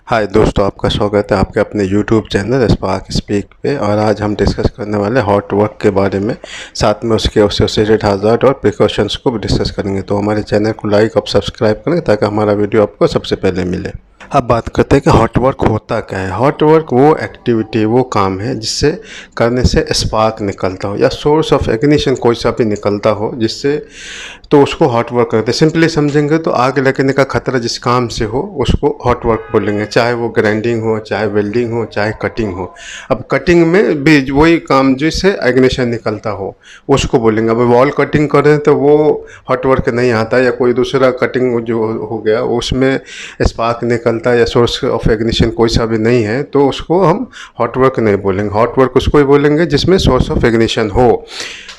हाय दोस्तों, आपका स्वागत है आपके अपने यूट्यूब चैनल स्पार्क स्पीक पे। और आज हम डिस्कस करने वाले हॉट वर्क के बारे में, साथ में उसके एसोसिएटेड हज़ार्ड और प्रिकॉशंस को भी डिस्कस करेंगे। तो हमारे चैनल को लाइक और सब्सक्राइब करें ताकि हमारा वीडियो आपको सबसे पहले मिले। अब बात करते हैं कि हॉट वर्क होता क्या है। हॉट वर्क वो एक्टिविटी, वो काम है जिससे करने से स्पार्क निकलता हो या सोर्स ऑफ इग्निशन कोई सा भी निकलता हो, जिससे तो उसको हॉट वर्क करते हैं। सिंपली समझेंगे तो आग लगने का खतरा जिस काम से हो उसको हॉट वर्क बोलेंगे, चाहे वो ग्राइंडिंग हो, चाहे वेल्डिंग हो, चाहे कटिंग हो। अब कटिंग में भी वही काम जिससे इग्निशन निकलता हो उसको बोलेंगे। अब वॉल कटिंग करें तो वो हॉट वर्क नहीं आता, या कोई दूसरा कटिंग जो हो गया उसमें स्पार्क निकलता है या सोर्स ऑफ इग्निशन कोई सा भी नहीं है, तो उसको हम हॉट वर्क नहीं बोलेंगे। हॉट वर्क उसको ही बोलेंगे जिसमें सोर्स ऑफ इग्निशन हो,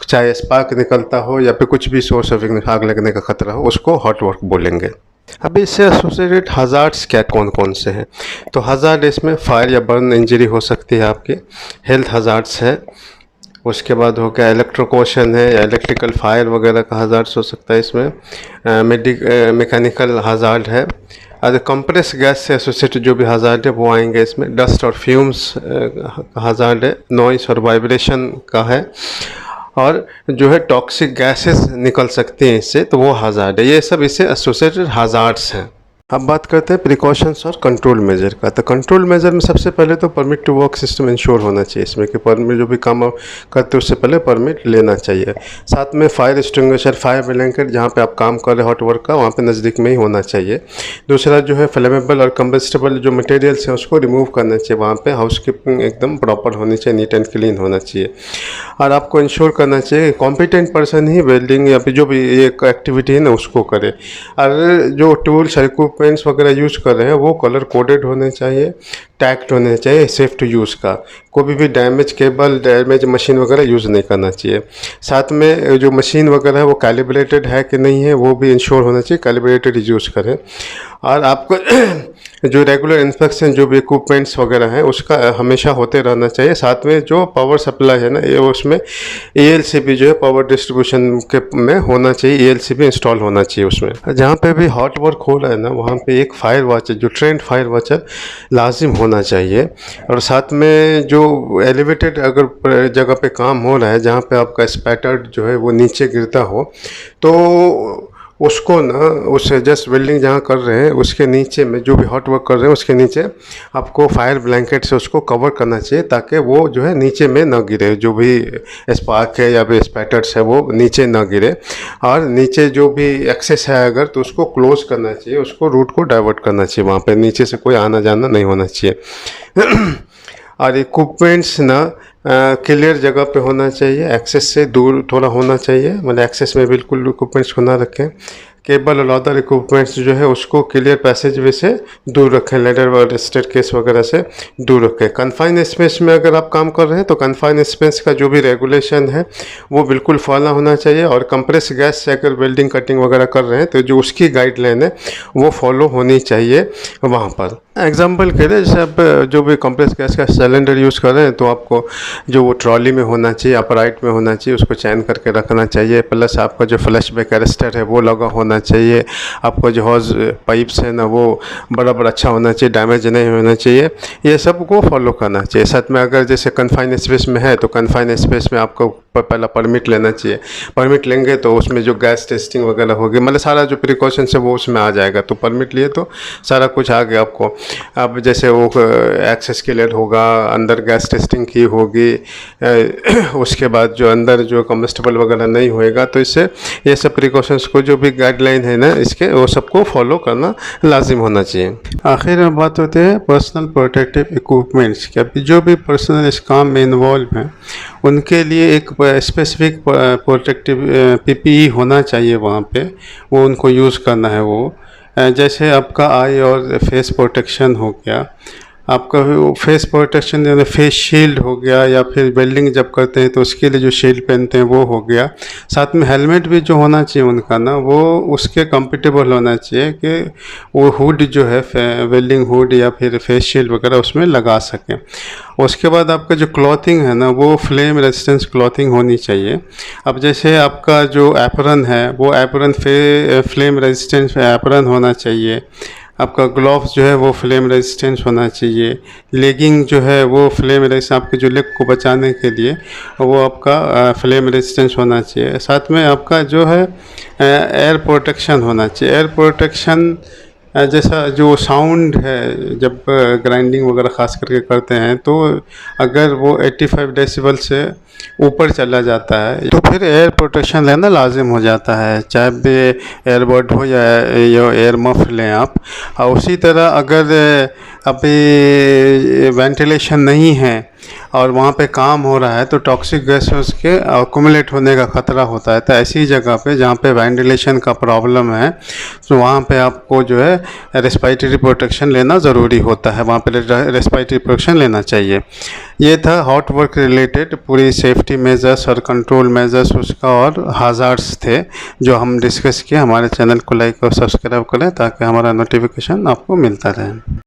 चाहे स्पार्क निकलता हो या फिर कुछ भी सोर्स ऑफ आग लगने का खतरा हो, उसको हॉट वर्क बोलेंगे। अब इससे एसोसिएटेड हज़ार्ड्स क्या कौन कौन से हैं? तो हज़ार्ड इसमें फायर या बर्न इंजरी हो सकती है आपकी, हेल्थ हज़ार्ड्स है, उसके बाद हो गया इलेक्ट्रोक्यूशन है या इलेक्ट्रिकल फायर वगैरह का हज़ार्ड्स हो सकता है इसमें, मैकेनिकल हज़ार्ड है। अगर कंप्रेस गैस से एसोसिएटेड जो भी हज़ार्ड है वो आएंगे इसमें। डस्ट और फ्यूम्स का हज़ार्ड है, नॉइस और वाइब्रेशन का है, और जो है टॉक्सिक गैसेस निकल सकती हैं इससे, तो वो हज़ार्ड है। ये सब इससे एसोसिएटेड हज़ार्ड्स हैं। अब बात करते हैं प्रिकॉशंस और कंट्रोल मेजर का। तो कंट्रोल मेजर में सबसे पहले तो permit to work system ensure होना चाहिए इसमें, कि परमिट जो भी काम करते हैं उससे पहले परमिट लेना चाहिए। साथ में फायर एक्सटिंग्विशर, फायर ब्लैंकेट जहाँ पे आप काम कर रहे हॉट वर्क का, वहाँ पे नज़दीक में ही होना चाहिए। दूसरा जो है फ्लेमेबल और कम्बस्टेबल जो मटेरियल्स हैं उसको रिमूव करना चाहिए। वहाँ पर हाउस कीपिंग एकदम प्रॉपर होनी चाहिए, नीट एंड क्लीन होना चाहिए। और आपको इंश्योर करना चाहिए कॉम्पिटेंट पर्सन ही वेल्डिंग या फिर जो भी ये एक्टिविटी है ना उसको करे। और जो टूल्स इक्विपमेंट्स वगैरह यूज़ कर रहे हैं वो कलर कोडेड होने चाहिए, टैग्ड होने चाहिए, सेफ टू यूज़ का। कोई भी डैमेज केबल, डैमेज मशीन वगैरह यूज़ नहीं करना चाहिए। साथ में जो मशीन वगैरह है वो कैलिब्रेटेड है कि नहीं है वो भी इंश्योर होना चाहिए, कैलिब्रेटेड यूज़ करें। और आपको जो रेगुलर इंस्पेक्शन जो भी इक्विपमेंट्स वगैरह हैं उसका हमेशा होते रहना चाहिए। साथ में जो पावर सप्लाई है ना, ये उसमें ELCB जो है पावर डिस्ट्रीब्यूशन के में होना चाहिए, ELCB इंस्टॉल होना चाहिए उसमें। जहाँ पे भी हॉट वर्क हो रहा है ना वहाँ पे एक फायर वॉचर, जो ट्रेंड फायर वॉचर लाजिम होना चाहिए। और साथ में जो एलिवेटेड अगर जगह पे काम हो रहा है जहाँ पे आपका स्पैटर्ड जो है वो नीचे गिरता हो, तो उसको ना उस जस्ट वेल्डिंग जहाँ कर रहे हैं उसके नीचे में, जो भी हॉट वर्क कर रहे हैं उसके नीचे आपको फायर ब्लैंकेट से उसको कवर करना चाहिए, ताकि वो जो है नीचे में ना गिरे, जो भी स्पार्क है या फिर स्पैटर्स है वो नीचे ना गिरे। और नीचे जो भी एक्सेस है अगर, तो उसको क्लोज करना चाहिए, उसको रूट को डाइवर्ट करना चाहिए, वहाँ पे नीचे से कोई आना जाना नहीं होना चाहिए। और इक्विपमेंट्स ना क्लियर जगह पे होना चाहिए, एक्सेस से दूर थोड़ा होना चाहिए, मतलब एक्सेस में बिल्कुल इक्विपमेंट्स को ना रखें। केबल और अदर इक्विपमेंट्स जो है उसको क्लियर पैसेज वे से दूर रखें, लेडर और स्टेयरकेस वगैरह से दूर रखें। कन्फाइन स्पेस में अगर आप काम कर रहे हैं तो कन्फाइन स्पेस का जो भी रेगुलेशन है वो बिल्कुल फॉलो होना चाहिए। और कंप्रेस गैस से अगर वेल्डिंग कटिंग वगैरह कर रहे हैं तो जो उसकी गाइडलाइन है वो फॉलो होनी चाहिए वहाँ पर। एग्जाम्पल के लिए जैसे आप जो भी कंप्रेस गैस का सिलेंडर यूज़ कर रहे हैं तो आपको जो वो ट्रॉली में होना चाहिए, अपराइट में होना चाहिए, उसको चैन करके रखना चाहिए। प्लस आपका जो फ्लैश बैक अरेस्टर है वो लगा होना चाहिए। आपको जो हॉज पाइप्स है ना वो बराबर अच्छा होना चाहिए, डैमेज नहीं होना चाहिए। ये सब को फॉलो करना चाहिए। साथ में अगर जैसे कन्फाइन स्पेस में है तो कन्फाइन स्पेस में आपको पहला परमिट लेना चाहिए। परमिट लेंगे तो उसमें जो गैस टेस्टिंग वगैरह होगी, मतलब सारा जो प्रिकॉशंस है वो उसमें आ जाएगा। तो परमिट लिए तो सारा कुछ आ गया आपको। अब जैसे वो एक्सेस क्लियर होगा, अंदर गैस टेस्टिंग की होगी, उसके बाद जो अंदर जो कम्बस्टेबल वगैरह नहीं होएगा, तो इससे ये सब प्रिकॉशंस को जो भी गाइडलाइन है ना इसके, वो सबको फॉलो करना लाजिम होना चाहिए। आखिर में बात होती है पर्सनल प्रोटेक्टिव इक्विपमेंट्स की। अभी जो भी पर्सनल इस काम में इन्वॉल्व हैं उनके लिए एक स्पेसिफिक प्रोटेक्टिव PPE होना चाहिए वहाँ पे, वो उनको यूज़ करना है। वो जैसे आपका आई और फेस प्रोटेक्शन हो गया, आपका फेस प्रोटेक्शन यानी फेस शील्ड हो गया, या फिर वेल्डिंग जब करते हैं तो उसके लिए जो शील्ड पहनते हैं वो हो गया। साथ में हेलमेट भी जो होना चाहिए उनका ना वो उसके कंपेटेबल होना चाहिए कि वो हुड जो है वेल्डिंग हुड या फिर फेस शील्ड वगैरह उसमें लगा सकें। उसके बाद आपका जो क्लॉथिंग है ना वो फ्लेम रेजिस्टेंस क्लॉथिंग होनी चाहिए। अब जैसे आपका जो एप्रन है वो एप्रन फ्लेम रेजिस्टेंस एप्रन होना चाहिए। आपका ग्लव्स जो है वो फ्लेम रेजिस्टेंस होना चाहिए। लेगिंग जो है वो फ्लेम रेजिस्टेंस, आपके जो लेग को बचाने के लिए वो आपका फ्लेम रेजिस्टेंस होना चाहिए। साथ में आपका जो है एयर प्रोटेक्शन होना चाहिए। एयर प्रोटेक्शन जैसा जो साउंड है जब ग्राइंडिंग वगैरह ख़ास करके करते हैं, तो अगर वो 85 डेसिबल से ऊपर चला जाता है तो फिर एयर प्रोटेक्शन लेना लाजिम हो जाता है, चाहे भी एयरबड हो या एयर मफ लें आप। और उसी तरह अगर अभी वेंटिलेशन नहीं है और वहाँ पे काम हो रहा है तो टॉक्सिक गैसेस के अकुमुलेट होने का ख़तरा होता है। तो ऐसी जगह पे जहाँ पे वेंटिलेशन का प्रॉब्लम है तो वहाँ पे आपको जो है रेस्पिरेटरी प्रोटेक्शन लेना ज़रूरी होता है, वहाँ पे रेस्पिरेटरी प्रोटेक्शन लेना चाहिए। ये था हॉट वर्क रिलेटेड पूरी सेफ्टी मेजर्स और कंट्रोल मेजर्स उसका और हाजार्ड्स थे जो हम डिस्कस किए। हमारे चैनल को लाइक और सब्सक्राइब करें ताकि हमारा नोटिफिकेशन आपको मिलता रहे।